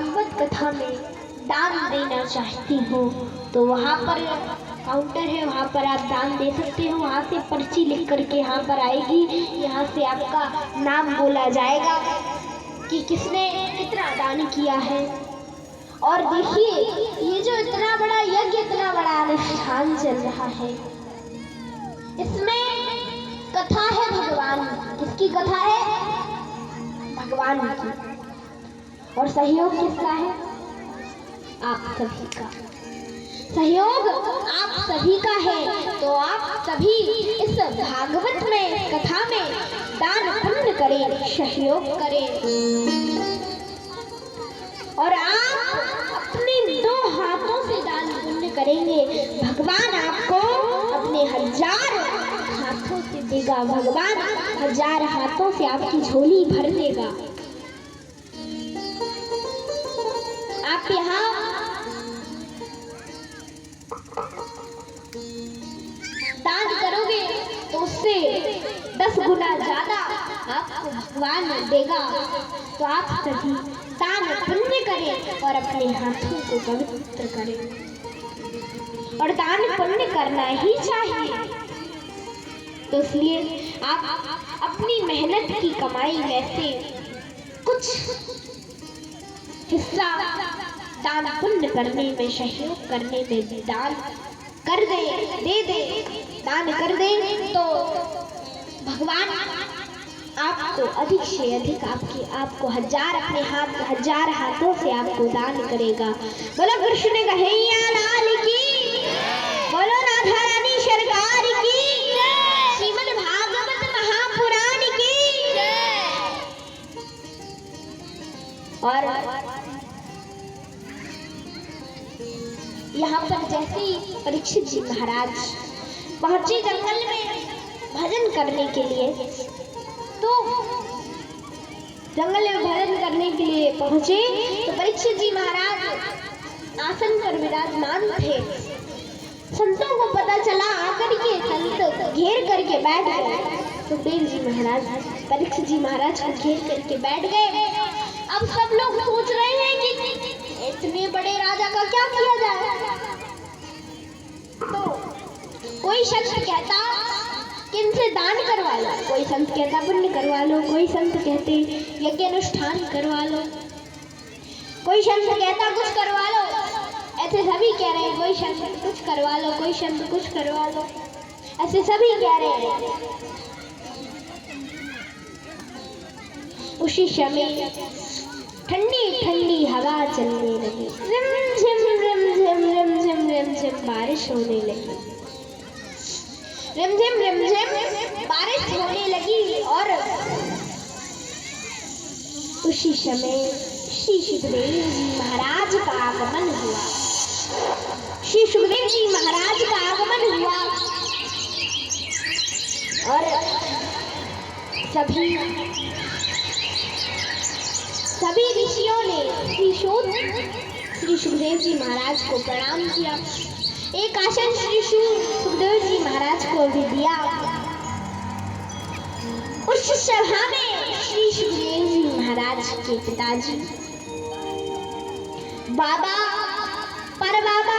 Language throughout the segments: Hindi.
भागवत कथा में दान देना चाहती हो तो वहाँ पर काउंटर है, वहाँ पर आप दान दे सकते हो। वहाँ से पर्ची लिख करके यहाँ पर आएगी, यहाँ से आपका नाम बोला जाएगा कि किसने कितना दान किया है। और देखिए ये जो इतना बड़ा यज्ञ, इतना बड़ा अनुष्ठान चल रहा है, इसमें कथा है भगवान। किसकी कथा है? भगवान की। और सहयोग किसका है? आप सभी का। सहयोग आप सभी का है। तो आप सभी इस भागवत में, कथा में दान पुण्य करें, सहयोग करें। और आप अपने 2 हाथों से दान पुण्य करेंगे, भगवान आपको अपने 1000 हाथों से देगा। भगवान 1000 हाथों से आपकी झोली भर देगा। आप यहाँ दान करोगे तो उससे 10 गुना ज्यादा आपको भगवान देगा। तो आप सभी दान पुण्य करें और अपने हाथों को पवित्र करें। और दान पुण्य करना ही चाहिए। तो इसलिए आप अपनी मेहनत की कमाई में से कुछ हिस्सा दान पुण्य करने में, सहयोग करने में दान कर दे, दे दे, दान कर दे तो भगवान आपको अधिक से अधिक आपको 1000 अपने 1000 हाथों से आपको दान करेगा। बोलो कृष्ण कन्हैया लाल की, बोलो राधा रानी सरकार की, श्रीमद् भागवत महापुराण की। और यहाँ पर जैसे ही परीक्षित जी महाराज पहुंचे जंगल में भजन करने के लिए, तो जंगल में भजन करने के लिए पहुंचे तो परीक्षित जी महाराज आसन पर विराजमान थे। संतों को पता चला, आकर के संत घेर करके बैठ गए। सुखदेव जी महाराज परीक्षित जी महाराज को घेर करके बैठ गए। अब सब लोग सोच रहे हैं कि इतने बड़े राजा का क्या किया जाए। तो कोई संत कहता कि इनसे दान करवा लो, कोई संत कहता पुण्य करवा लो, कोई संत कहते यज्ञ अनुष्ठान करवा लो, कोई संत कहता कुछ करवा लो। ऐसे सभी कह रहे हैं, कोई संत कुछ करवा लो, कोई संत कुछ करवा लो, ऐसे सभी कह रहे हैं। उसी समय ठंडी ठंडी हवा चलने लगी, रिम झिम रिम झिम रिम झिम रिम झिम बारिश होने लगी, रिम झिम बारिश होने लगी। और उसी समय श्री सुखदेव जी महाराज का आगमन हुआ। श्री सुखदेव जी महाराज का आगमन हुआ और सभी ऋषियों ने श्री सुखदेव जी महाराज को प्रणाम किया। एक आसन श्री सुखदेव जी महाराज को भी दिया। उस सभा में श्री सुखदेव जी महाराज के पिताजी बाबा पर बाबा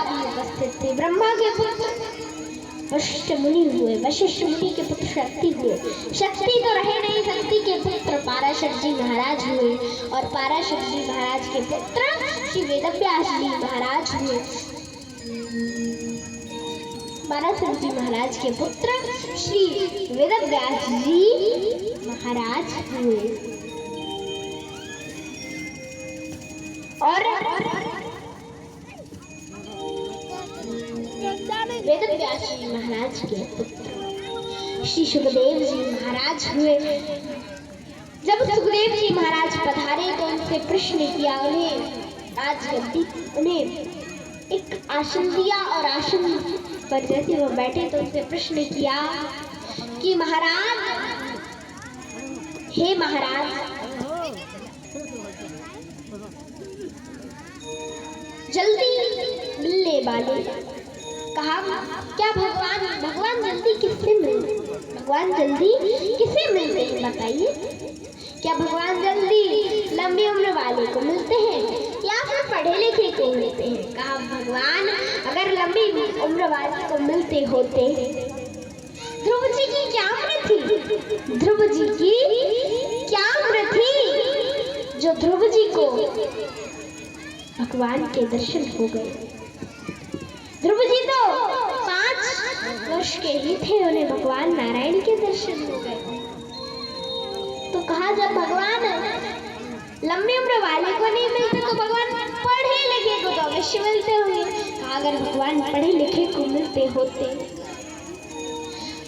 भी उपस्थित थे। ब्रह्मा के पुत्र वशिष्ठ मुनि हुए, वशिष्ठ मुनि के पुत्र शक्ति हुए, शक्ति तो रहे नहीं, शक्ति के पुत्र पाराशर जी महाराज हुए और पाराशर जी महाराज के पुत्र श्री वेदव्यास जी महाराज हुए। पाराशर जी महाराज के पुत्र श्री वेदव्यास जी महाराज हुए। और वेदव्यास जी महाराज के पुत्र श्री सुखदेव जी महाराज हुए। जब सुखदेव जी महाराज पधारे तो उनसे प्रश्न किया, उन्हें एक आसन दिया और आसन पर जैसे वो बैठे तो उनसे प्रश्न किया कि महाराज, हे महाराज, जल्दी मिलने वाले, कहा क्या भगवान जल्दी किससे मिलते, भगवान जल्दी किसे मिलते हैं बताइए। क्या भगवान जल्दी लंबी उम्र वाले को मिलते हैं या फिर पढ़े लिखे को मिलते हैं? कहा भगवान अगर लंबी उम्र वाले को मिलते होते। ध्रुव जी की क्या उम्र थी? ध्रुव जी की क्या उम्र थी जो ध्रुव जी को भगवान के दर्शन हो गए? ध्रुव जी तो 5 वर्ष के ही थे, उन्हें भगवान नारायण के दर्शन हो गए। तो कहा जब भगवान लंबी उम्र वाले को नहीं मिलते तो भगवान पढ़े लिखे को तो अवश्य मिलते होंगे। कहा अगर भगवान पढ़े लिखे को मिलते होते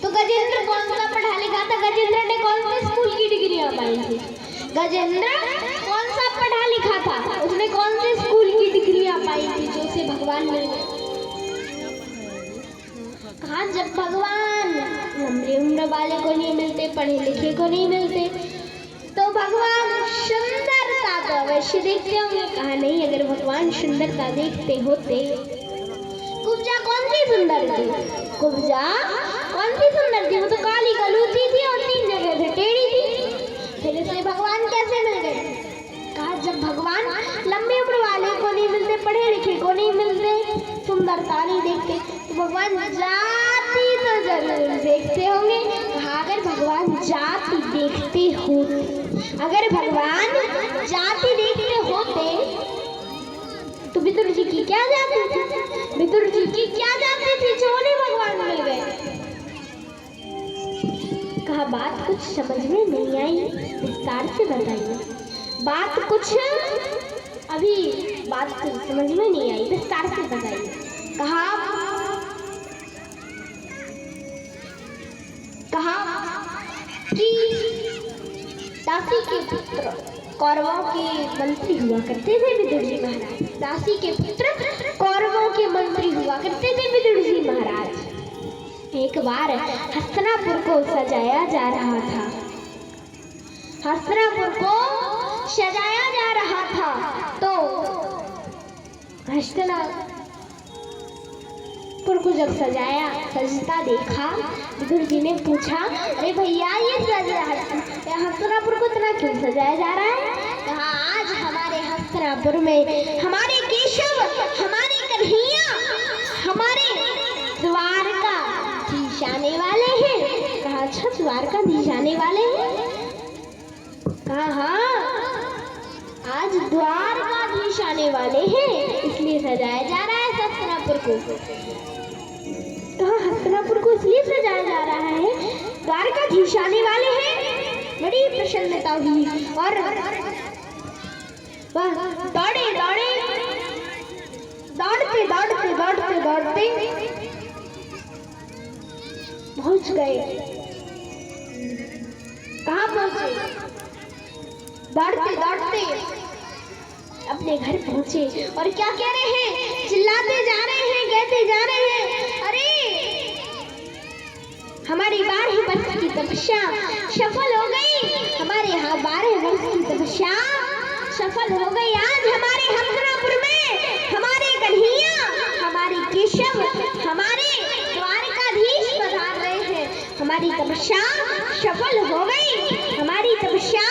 तो गजेंद्र कौन सा पढ़ा लिखा था? गजेंद्र ने कौन से स्कूल की डिग्रियां पाई थी? गजेंद्र कौन सा पढ़ा लिखा था? उसने कौन से स्कूल की डिग्रियां पाई थी जो उसे भगवान मिल गए? कहा जब भगवान लंबी उम्र वाले को नहीं मिलते, पढ़े लिखे को नहीं मिलते, तो भगवान सुंदरता तो अवश्य देखते होंगे। कहा नहीं, अगर भगवान सुंदरता देखते होते। कुब्जा कौन सी सुंदर थी? कुब्जा कौन सी सुंदर थी? वो तो काली गलूची थी और 3 जगह से टेढ़ी थी। फिर इसे भगवान कैसे मिल गए? कहा जब भगवान लंबी उम्र वाले को नहीं मिलते, पढ़े लिखे को नहीं मिलते, सुंदरता नहीं देखते, तो भगवान जाति तो जरूर देखते होंगे। कहा अगर भगवान जाति देखते होते, अगर भगवान जाति देखते होते तो विदुर जी की क्या जाति थी? विदुर जी की क्या जाति थी जो उन्हें भगवान मिल गए? कहा बात कुछ समझ में नहीं आई, विस्तार से बताइए। बात कुछ अभी बात समझ में नहीं आई, विस्तार से बताइए। कहा कि दासी के पुत्र कौरवों के मंत्री हुआ करते थे विदुर जी महाराज। दासी के पुत्र कौरवों के मंत्री हुआ करते थे विदुर जी महाराज। एक बार हस्तिनापुर को सजाया जा रहा था। हस्तिनापुर को सजाया जा रहा था तो हस्तिनापुर को जब सजता देखा, विदुर जी ने पूछा अरे भैया ये हस्तिनापुर को इतना क्यों सजाया जा रहा है? कहा आज हमारे हस्तिनापुर में हमारे केशव, हमारे कन्हैया, हमारे द्वारकाधीश आने वाले हैं। कहा अच्छा द्वारकाधीश आने वाले हैं? कहा हाँ आज द्वारकाधीश आने वाले हैं इसलिए सजाया जा रहा है हस्तिनापुर को। कहा हस्तिनापुर को इसलिए सजाया जा रहा है, द्वारकाधीश आने वाले हैं। बड़ी प्रसन्नता हुई और दौड़ते पहुंच गए। कहाँ पहुंचे? दौड़ते अपने घर पहुंचे और क्या कह रहे हैं? चिल्लाते जा रहे हैं, कहते जा रहे हैं अरे हमारी 12 वर्ष की तपस्या सफल हो गई। हमारे यहाँ 12 वर्ष की तपस्या सफल हो गई। आज हमारे हस्तिनापुर में हमारे कन्हैया, हमारे केशव, हमारे द्वारकाधीश पधार रहे हैं। हमारी तपस्या सफल हो गई। हमारी तपस्या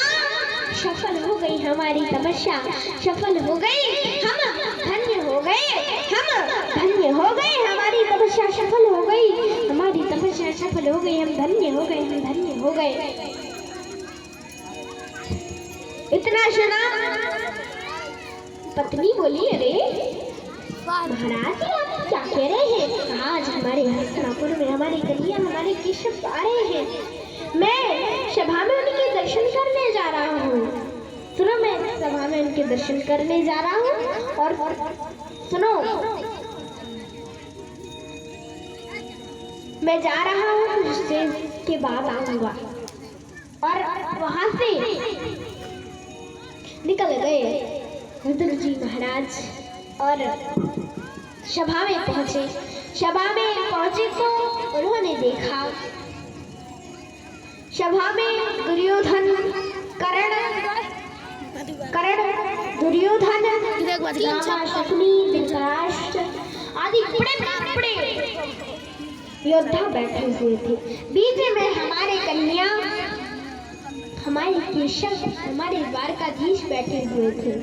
सफल हो गई। हमारी तपस्या सफल हो गई। हम धन्य हो गए। हम धन्य हो गए। हमारी तपस्या सफल हो गई। हमारी तपस्या सफल हो गई। हम धन्य हो गए। हम धन्य हो गए। इतना सुना पत्नी बोली अरे महाराज आप क्या कह रहे हैं? आज हमारे हस्तिनापुर में हमारे कन्हैया, हमारे केशव आ रहे हैं। मैं सभा में उनके दर्शन करने जा रहा हूँ। सुनो मैं सभा में उनके दर्शन करने जा रहा हूँ और सुनो मैं जा रहा हूँ कुछ देर के बाद आऊंगा। और वहां से निकल गए विदुर जी महाराज और सभा में पहुंचे। सभा में पहुंचे तो उन्होंने देखा सभा में दुर्योधन, कर्ण, दुर्योधन, शकुनी, धृतराष्ट्र आदि बड़े योद्धा बैठे हुए थे। बीच में हमारे कन्हैया, हमारे केशव हमारे द्वारकाधीश बैठे हुए थे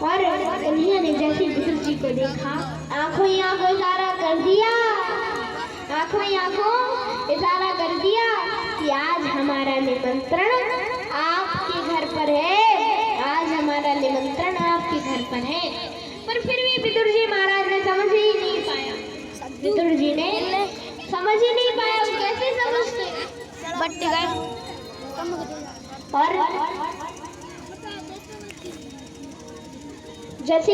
और कन्हैया ने जैसे विदुर जी को देखा, आंखों ही आंखों इशारा कर दिया, आंखों ही आंखों इशारा कर दिया कि आज हमारा निमंत्रण आपके घर पर है, आज हमारा निमंत्रण आपके घर पर है। पर फिर भी विदुर जी महाराज ने समझ ही नहीं पाया, विदुर जी ने समझ ही नहीं पाया, वो कैसे समझते बट्टे गए। और जैसे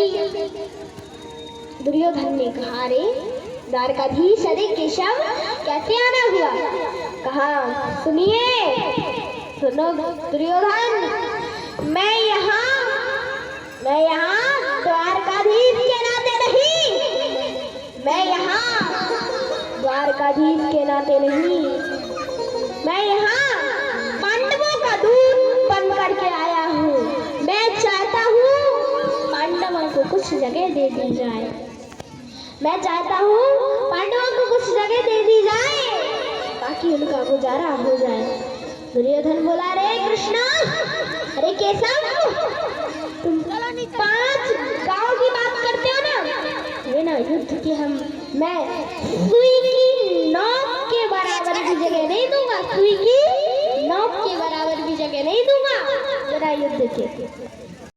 दुर्योधन ने कहा, रे द्वारकाधीश, अरे केशव कैसे आना हुआ? कहा, सुनिए, सुनो दुर्योधन, मैं यहाँ द्वारकाधीश के नाते नहीं, मैं यहाँ द्वारकाधीश के नाते नहीं, मैं यहाँ पांडवों का दूत बन करके आया हूँ। मैं चाहता हूँ पांडवों को कुछ जगह दे दी जाए, मैं चाहता हूँ पांडवों को कुछ जगह दे दी जाए ताकि उनका गुजारा हो जाए। दुर्योधन बोला, रे कृष्णा, अरे केशव, तुम 5 गांव की बात करते हो ना, ये ना युद्ध के मैं सुई की नोक के बराबर भी जगह नहीं दूंगा, सुई की नोक के बराबर भी जगह नहीं दूंगा जरा युद्ध के।